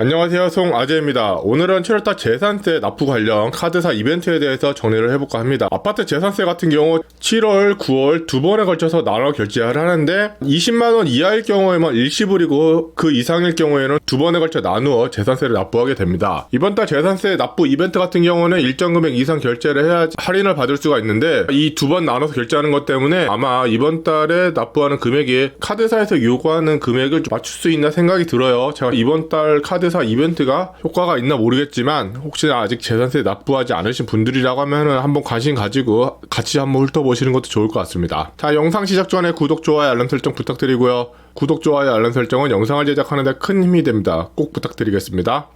안녕하세요, 송아재입니다. 오늘은 7월달 재산세 납부 관련 카드사 이벤트에 대해서 정리를 해볼까 합니다. 아파트 재산세 같은 경우 7월, 9월 두 번에 걸쳐서 나눠 결제를 하는데 20만원 이하일 경우에만 일시불이고 그 이상일 경우에는 두 번에 걸쳐 나누어 재산세를 납부하게 됩니다. 이번 달 재산세 납부 이벤트 같은 경우는 일정 금액 이상 결제를 해야 할인을 받을 수가 있는데 이 두 번 나눠서 결제하는 것 때문에 아마 이번 달에 납부하는 금액이 카드사에서 요구하는 금액을 맞출 수 있나 생각이 들어요. 제가 이번 달 카드사 이벤트가 효과가 있나 모르겠지만 혹시나 아직 재산세 납부하지 않으신 분들이라고 하면은 한번 관심 가지고 같이 한번 훑어보시는 것도 좋을 것 같습니다. 자, 영상 시작 전에 구독, 좋아요, 알람 설정 부탁드리고요. 구독, 좋아요, 알람 설정은 영상을 제작하는 데 큰 힘이 됩니다. 꼭 부탁드리겠습니다.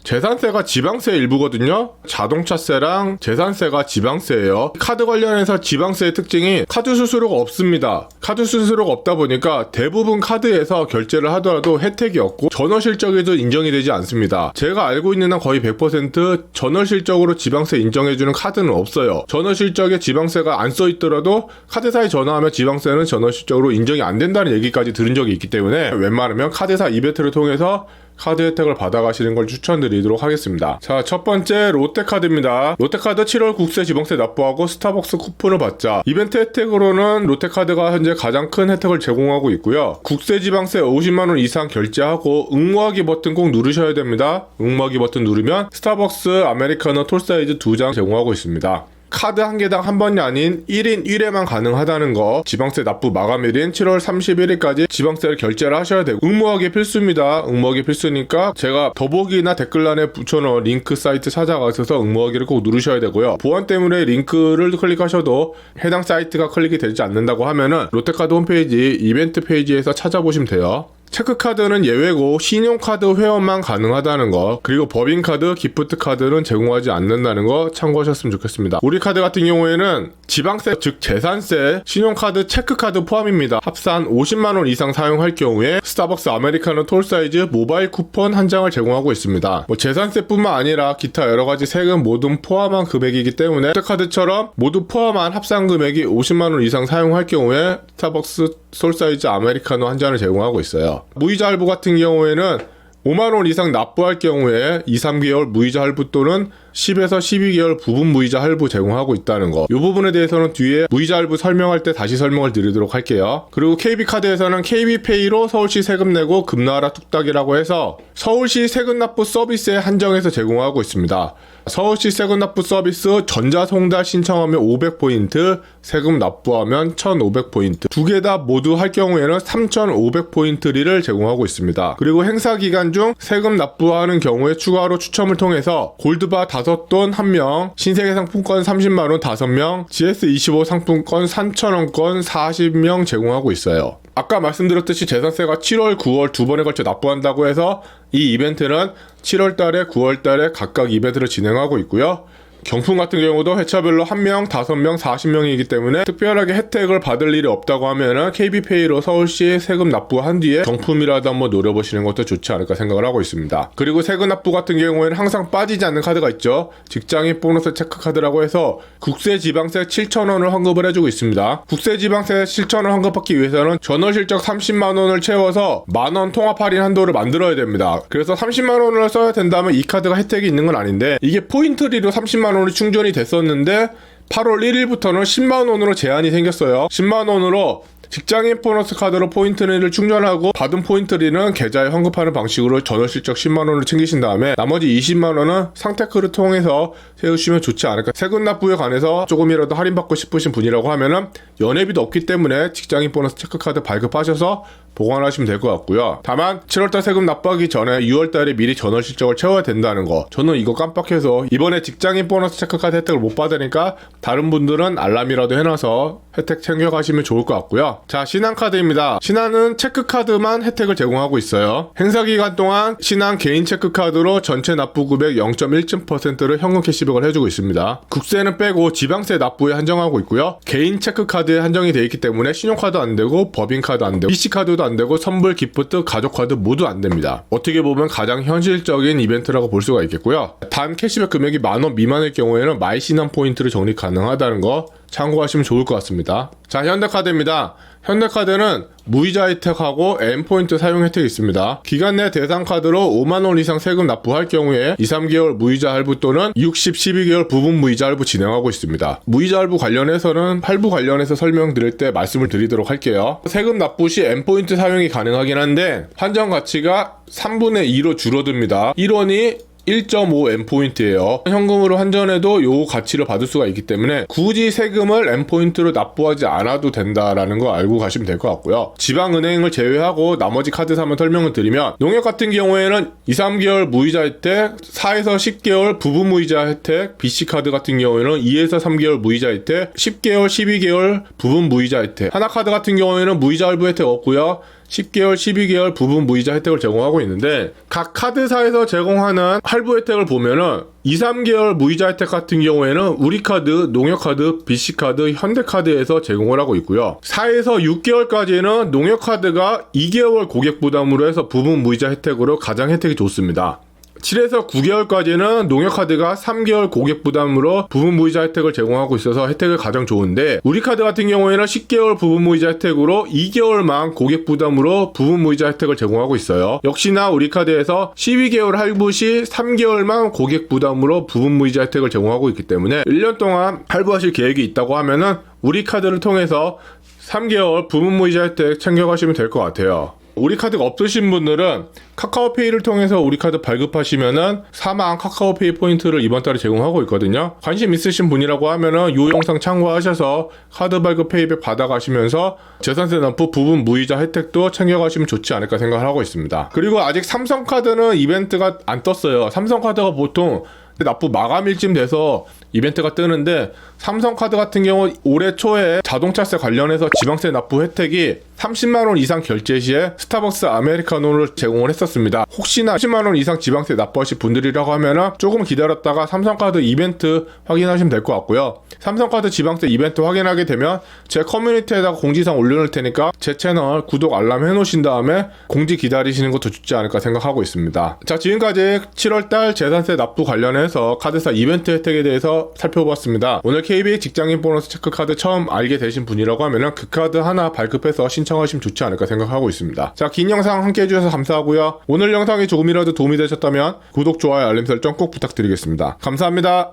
재산세가 지방세 일부거든요. 자동차세랑 재산세가 지방세예요. 카드 관련해서 지방세의 특징이 카드 수수료가 없습니다. 카드 수수료가 없다 보니까 대부분 카드에서 결제를 하더라도 혜택이 없고 전월 실적에도 인정이 되지 않습니다. 제가 알고 있는 한 거의 100% 전월 실적으로 지방세 인정해주는 카드는 없어요. 전월 실적에 지방세가 안 써있더라도 카드사에 전화하면 지방세는 전월 실적으로 인정이 안 된다는 얘기까지 들은 적이 있기 때문에 웬만하면 카드사 이벤트를 통해서 카드 혜택을 받아가시는 걸 추천드리도록 하겠습니다. 자, 첫 번째 롯데카드입니다. 롯데카드 7월 국세 지방세 납부하고 스타벅스 쿠폰을 받자. 이벤트 혜택으로는 롯데카드가 현재 가장 큰 혜택을 제공하고 있고요. 국세 지방세 50만원 이상 결제하고 응모하기 버튼 꼭 누르셔야 됩니다. 응모하기 버튼 누르면 스타벅스 아메리카노 톨 사이즈 2장 제공하고 있습니다. 카드 한 개당 한 번이 아닌 1인 1회만 가능하다는 거, 지방세 납부 마감일인 7월 31일까지 지방세를 결제를 하셔야 되고 응모하기 필수입니다. 응모하기 필수니까 제가 더보기나 댓글란에 붙여놓은 링크 사이트 찾아가셔서 응모하기를 꼭 누르셔야 되고요. 보안 때문에 링크를 클릭하셔도 해당 사이트가 클릭이 되지 않는다고 하면은 롯데카드 홈페이지 이벤트 페이지에서 찾아보시면 돼요. 체크카드는 예외고 신용카드 회원만 가능하다는 거, 그리고 법인카드, 기프트카드는 제공하지 않는다는 거 참고하셨으면 좋겠습니다. 우리 카드 같은 경우에는 지방세, 즉 재산세, 신용카드, 체크카드 포함입니다. 합산 50만원 이상 사용할 경우에 스타벅스 아메리카노 톨 사이즈 모바일 쿠폰 한 장을 제공하고 있습니다. 재산세뿐만 아니라 기타 여러가지 세금 모두 포함한 금액이기 때문에 체크카드처럼 모두 포함한 합산 금액이 50만원 이상 사용할 경우에 스타벅스 톨 사이즈 아메리카노 한 잔을 제공하고 있어요. 무이자 할부 같은 경우에는 5만원 이상 납부할 경우에 2, 3개월 무이자 할부 또는 10에서 12개월 부분 무이자 할부 제공하고 있다는 거. 이 부분에 대해서는 뒤에 무이자 할부 설명할 때 다시 설명을 드리도록 할게요. 그리고 KB카드에서는 KB페이로 서울시 세금 내고 금나라 뚝딱이라고 해서 서울시 세금 납부 서비스에 한정해서 제공하고 있습니다. 서울시 세금 납부 서비스 전자송달 신청하면 500포인트, 세금 납부하면 1500포인트. 두 개 다 모두 할 경우에는 3500포인트를 제공하고 있습니다. 그리고 행사 기간 중 세금 납부하는 경우에 추가로 추첨을 통해서 골드바 5돈 1명, 신세계 상품권 30만원 5명, GS25 상품권 3,000원권 40명 제공하고 있어요. 아까 말씀드렸듯이 재산세가 7월, 9월 두 번에 걸쳐 납부한다고 해서 이 이벤트는 7월달에, 9월달에 각각 이벤트를 진행하고 있고요. 경품 같은 경우도 회차별로 1명, 5명, 40명이기 때문에 특별하게 혜택을 받을 일이 없다고 하면은 KB페이로 서울시 세금 납부한 뒤에 경품이라도 한번 노려보시는 것도 좋지 않을까 생각을 하고 있습니다. 그리고 세금 납부 같은 경우에는 항상 빠지지 않는 카드가 있죠. 직장인 보너스 체크카드라고 해서 국세 지방세 7,000원을 환급을 해주고 있습니다. 국세 지방세 7,000원 환급받기 위해서는 전월 실적 30만원을 채워서 만원 통합 할인 한도를 만들어야 됩니다. 그래서 30만원을 써야 된다면 이 카드가 혜택이 있는 건 아닌데 이게 포인트리로 30만원이 충전이 됐었는데 8월 1일부터는 10만원으로 제한이 생겼어요. 10만원으로 직장인 보너스 카드로 포인트리를 충전하고 받은 포인트리는 계좌에 환급하는 방식으로 전월 실적 10만원을 챙기신 다음에 나머지 20만원은 상테크를 통해서 세우시면 좋지 않을까. 세금 납부에 관해서 조금이라도 할인받고 싶으신 분이라고 하면은 연회비도 없기 때문에 직장인 보너스 체크카드 발급하셔서 보관하시면 될 것 같고요. 다만 7월달 세금 납부하기 전에 6월달에 미리 전월 실적을 채워야 된다는 거. 저는 이거 깜빡해서 이번에 직장인 보너스 체크카드 혜택을 못 받으니까 다른 분들은 알람이라도 해놔서 혜택 챙겨가시면 좋을 것 같고요. 자, 신한카드입니다. 신한은 체크카드만 혜택을 제공하고 있어요. 행사기간 동안 신한 개인 체크카드로 전체 납부금액 0.1%를 현금 캐시백을 해주고 있습니다. 국세는 빼고 지방세 납부에 한정하고 있고요. 개인 체크카드에 한정이 되어 있기 때문에 신용카드 안되고 법인카드 안되고 PC카드도 안되고 선불, 기프트, 가족카드 모두 안됩니다. 어떻게 보면 가장 현실적인 이벤트라고 볼 수가 있겠고요. 단 캐시백 금액이 만원 미만일 경우에는 마이신한 포인트를 적립 가능하다는 거 참고하시면 좋을 것 같습니다. 자, 현대카드입니다. 현대카드는 무이자 혜택하고 N포인트 사용 혜택이 있습니다. 기간 내 대상카드로 5만원 이상 세금 납부할 경우에 2, 3개월 무이자 할부 또는 60, 12개월 부분 무이자 할부 진행하고 있습니다. 무이자 할부 관련해서는 할부 관련해서 설명드릴 때 말씀을 드리도록 할게요. 세금 납부 시 N포인트 사용이 가능하긴 한데 한정 가치가 3분의 2로 줄어듭니다. 1원이 1.5 N포인트예요. 현금으로 환전해도 요 가치를 받을 수가 있기 때문에 굳이 세금을 N포인트로 납부하지 않아도 된다라는 거 알고 가시면 될 것 같고요. 지방은행을 제외하고 나머지 카드사만 설명을 드리면 농협 같은 경우에는 2, 3개월 무이자 혜택, 4에서 10개월 부분 무이자 혜택, BC카드 같은 경우에는 2에서 3개월 무이자 혜택, 10개월, 12개월 부분 무이자 혜택, 하나카드 같은 경우에는 무이자 할부 혜택 없고요. 10개월, 12개월 부분 무이자 혜택을 제공하고 있는데 각 카드사에서 제공하는 할부 혜택을 보면은 2, 3개월 무이자 혜택 같은 경우에는 우리카드, 농협카드, BC카드, 현대카드에서 제공을 하고 있고요. 4에서 6개월까지는 농협카드가 2개월 고객 부담으로 해서 부분 무이자 혜택으로 가장 혜택이 좋습니다. 7에서 9개월까지는 농협카드가 3개월 고객 부담으로 부분 무이자 혜택을 제공하고 있어서 혜택이 가장 좋은데 우리카드 같은 경우에는 10개월 부분 무이자 혜택으로 2개월만 고객 부담으로 부분 무이자 혜택을 제공하고 있어요. 역시나 우리카드에서 12개월 할부 시 3개월만 고객 부담으로 부분 무이자 혜택을 제공하고 있기 때문에 1년 동안 할부하실 계획이 있다고 하면은 우리카드를 통해서 3개월 부분 무이자 혜택 챙겨가시면 될 것 같아요. 우리카드가 없으신 분들은 카카오페이를 통해서 우리카드 발급하시면은 4만 카카오페이 포인트를 이번 달에 제공하고 있거든요. 관심 있으신 분이라고 하면은 이 영상 참고하셔서 카드 발급 페이백 받아가시면서 재산세 납부 부분 무이자 혜택도 챙겨가시면 좋지 않을까 생각을 하고 있습니다. 그리고 아직 삼성카드는 이벤트가 안 떴어요. 삼성카드가 보통 납부 마감일쯤 돼서 이벤트가 뜨는데 삼성카드 같은 경우 올해 초에 자동차세 관련해서 지방세 납부 혜택이 30만원 이상 결제 시에 스타벅스 아메리카노를 제공을 했었습니다. 혹시나 10만원 이상 지방세 납부하실 분들이라고 하면은 조금 기다렸다가 삼성카드 이벤트 확인하시면 될 것 같고요. 삼성카드 지방세 이벤트 확인하게 되면 제 커뮤니티에다가 공지사항 올려놓을 테니까 제 채널 구독 알람 해놓으신 다음에 공지 기다리시는 것도 좋지 않을까 생각하고 있습니다. 자, 지금까지 7월달 재산세 납부 관련해서 카드사 이벤트 혜택에 대해서 살펴보았습니다. 오늘 KB 직장인 보너스 체크카드 처음 알게 되신 분이라고 하면은 그 카드 하나 발급해서 신청하시면 좋지 않을까 생각하고 있습니다. 자, 긴 영상 함께 해주셔서 감사하고요. 오늘 영상이 조금이라도 도움이 되셨다면 구독, 좋아요, 알림 설정 꼭 부탁드리겠습니다. 감사합니다.